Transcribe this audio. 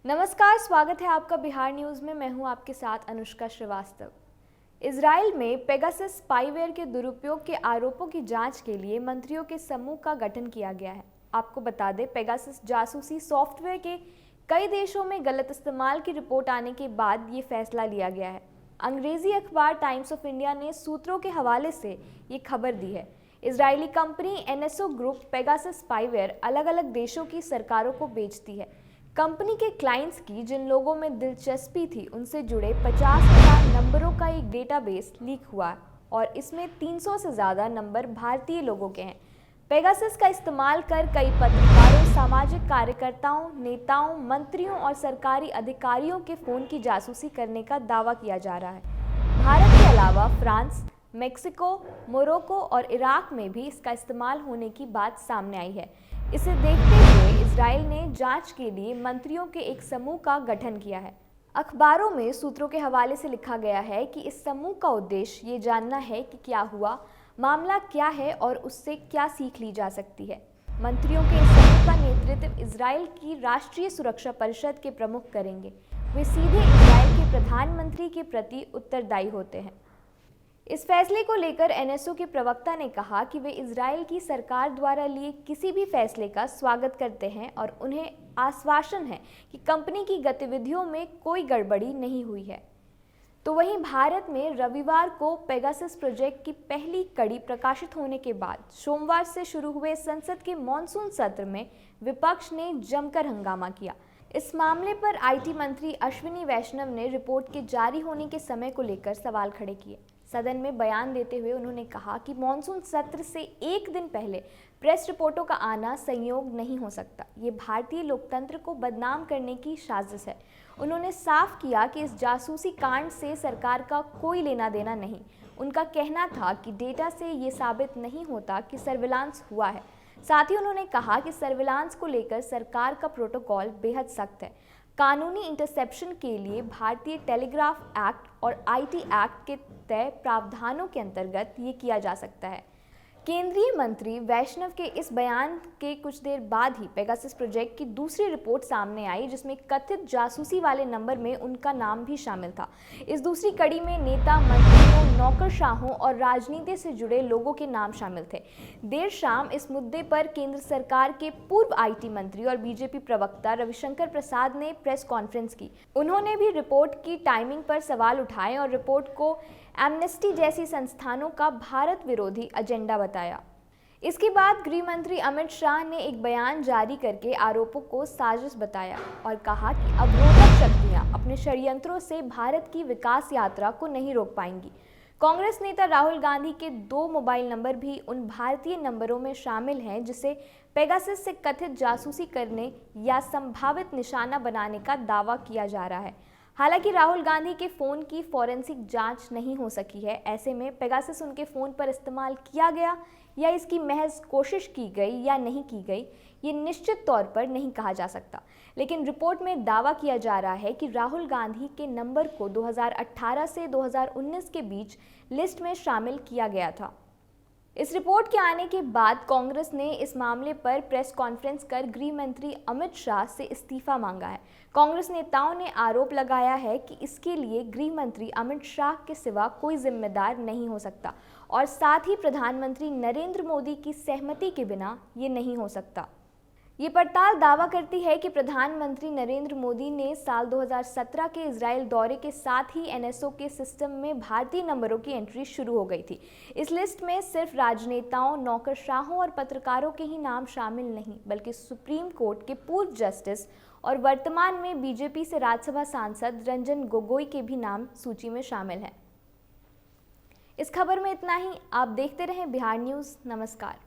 नमस्कार, स्वागत है आपका बिहार न्यूज़ में। मैं हूं आपके साथ अनुष्का श्रीवास्तव। इजराइल में पेगासस स्पाईवेयर के दुरुपयोग के आरोपों की जांच के लिए मंत्रियों के समूह का गठन किया गया है। आपको बता दें, पेगासस जासूसी सॉफ्टवेयर के कई देशों में गलत इस्तेमाल की रिपोर्ट आने के बाद ये फैसला लिया गया है। अंग्रेजी अखबार टाइम्स ऑफ इंडिया ने सूत्रों के हवाले से ये खबर दी है। Israeli company NSO group Pegasus spyware अलग अलग देशों की सरकारों को बेचती है। कंपनी के क्लाइंट्स की जिन लोगों में दिलचस्पी थी, उनसे जुड़े 50,000 नंबरों का एक डेटाबेस लीक हुआ और इसमें 300 से ज़्यादा नंबर भारतीय लोगों के हैं। पेगासस का इस्तेमाल कर कई पत्रकारों, सामाजिक कार्यकर्ताओं, नेताओं, मंत्रियों और सरकारी अधिकारियों के फ़ोन की जासूसी करने का दावा किया जा रहा है। भारत के अलावा फ्रांस, मेक्सिको, मोरक्को और इराक में भी इसका इस्तेमाल होने की बात सामने आई है। इसे देखते हुए इजराइल ने जांच के लिए मंत्रियों के एक समूह का गठन किया है। अखबारों में सूत्रों के हवाले से लिखा गया है कि इस समूह का उद्देश्य ये जानना है कि क्या हुआ, मामला क्या है और उससे क्या सीख ली जा सकती है। मंत्रियों के इस समूह का नेतृत्व इजराइल की राष्ट्रीय सुरक्षा परिषद के प्रमुख करेंगे। वे सीधे इजराइल के प्रधानमंत्री के प्रति उत्तरदायी होते हैं। इस फैसले को लेकर एनएसओ के प्रवक्ता ने कहा कि वे इजराइल की सरकार द्वारा लिए किसी भी फैसले का स्वागत करते हैं और उन्हें आश्वासन है कि कंपनी की गतिविधियों में कोई गड़बड़ी नहीं हुई है। तो वहीं भारत में रविवार को पेगासस प्रोजेक्ट की पहली कड़ी प्रकाशित होने के बाद सोमवार से शुरू हुए संसद के मॉनसून सत्र में विपक्ष ने जमकर हंगामा किया। इस मामले पर आईटी मंत्री अश्विनी वैष्णव ने रिपोर्ट के जारी होने के समय को लेकर सवाल खड़े किए। सदन में बयान देते हुए उन्होंने कहा कि मॉनसून सत्र से एक दिन पहले प्रेस रिपोर्टों का आना संयोग नहीं हो सकता। ये भारतीय लोकतंत्र को बदनाम करने की साजिश है। उन्होंने साफ किया कि इस जासूसी कांड से सरकार का कोई लेना देना नहीं। उनका कहना था कि डेटा से ये साबित नहीं होता कि सर्विलांस हुआ है। साथ ही उन्होंने कहा कि सर्विलांस को लेकर सरकार का प्रोटोकॉल बेहद सख्त है। कानूनी इंटरसेप्शन के लिए भारतीय टेलीग्राफ एक्ट और आईटी एक्ट के तय प्रावधानों के अंतर्गत ये किया जा सकता है। केंद्रीय मंत्री वैष्णव के इस बयान के कुछ देर बाद ही पेगासस प्रोजेक्ट की दूसरी रिपोर्ट सामने आई, जिसमें कथित जासूसी वाले नंबर में उनका नाम भी शामिल था। इस दूसरी कड़ी में नेता, मंत्रियों, नौकरशाहों और राजनीति से जुड़े लोगों के नाम शामिल थे। देर शाम इस मुद्दे पर केंद्र सरकार के पूर्व आईटी मंत्री और बीजेपी प्रवक्ता रविशंकर प्रसाद ने प्रेस कॉन्फ्रेंस की। उन्होंने भी रिपोर्ट की टाइमिंग पर सवाल उठाए और रिपोर्ट को एमनेस्टी जैसी संस्थानों का भारत विरोधी एजेंडा बताया। इसके बाद गृह मंत्री अमित शाह ने एक बयान जारी करके आरोपों को साजिश बताया और कहा कि अवरोधक शक्तियां अपने षड्यंत्रों से भारत की विकास यात्रा को नहीं रोक पाएंगी। कांग्रेस नेता राहुल गांधी के 2 मोबाइल नंबर भी उन भारतीय नंबरों में शामिल हैं जिसे पेगासस से कथित जासूसी करने या संभावित निशाना बनाने का दावा किया जा रहा है। हालांकि राहुल गांधी के फ़ोन की फॉरेंसिक जांच नहीं हो सकी है। ऐसे में पेगासस उनके फ़ोन पर इस्तेमाल किया गया या इसकी महज कोशिश की गई या नहीं की गई, ये निश्चित तौर पर नहीं कहा जा सकता। लेकिन रिपोर्ट में दावा किया जा रहा है कि राहुल गांधी के नंबर को 2018 से 2019 के बीच लिस्ट में शामिल किया गया था। इस रिपोर्ट के आने के बाद कांग्रेस ने इस मामले पर प्रेस कॉन्फ्रेंस कर गृह मंत्री अमित शाह से इस्तीफा मांगा है। कांग्रेस नेताओं ने आरोप लगाया है कि इसके लिए गृह मंत्री अमित शाह के सिवा कोई जिम्मेदार नहीं हो सकता और साथ ही प्रधानमंत्री नरेंद्र मोदी की सहमति के बिना ये नहीं हो सकता। ये पड़ताल दावा करती है कि प्रधानमंत्री नरेंद्र मोदी ने साल 2017 के इजराइल दौरे के साथ ही एनएसओ के सिस्टम में भारतीय नंबरों की एंट्री शुरू हो गई थी। इस लिस्ट में सिर्फ राजनेताओं, नौकरशाहों और पत्रकारों के ही नाम शामिल नहीं, बल्कि सुप्रीम कोर्ट के पूर्व जस्टिस और वर्तमान में बीजेपी से राज्यसभा सांसद रंजन गोगोई के भी नाम सूची में शामिल हैं। इस खबर में इतना ही। आप देखते रहें बिहार न्यूज़। नमस्कार।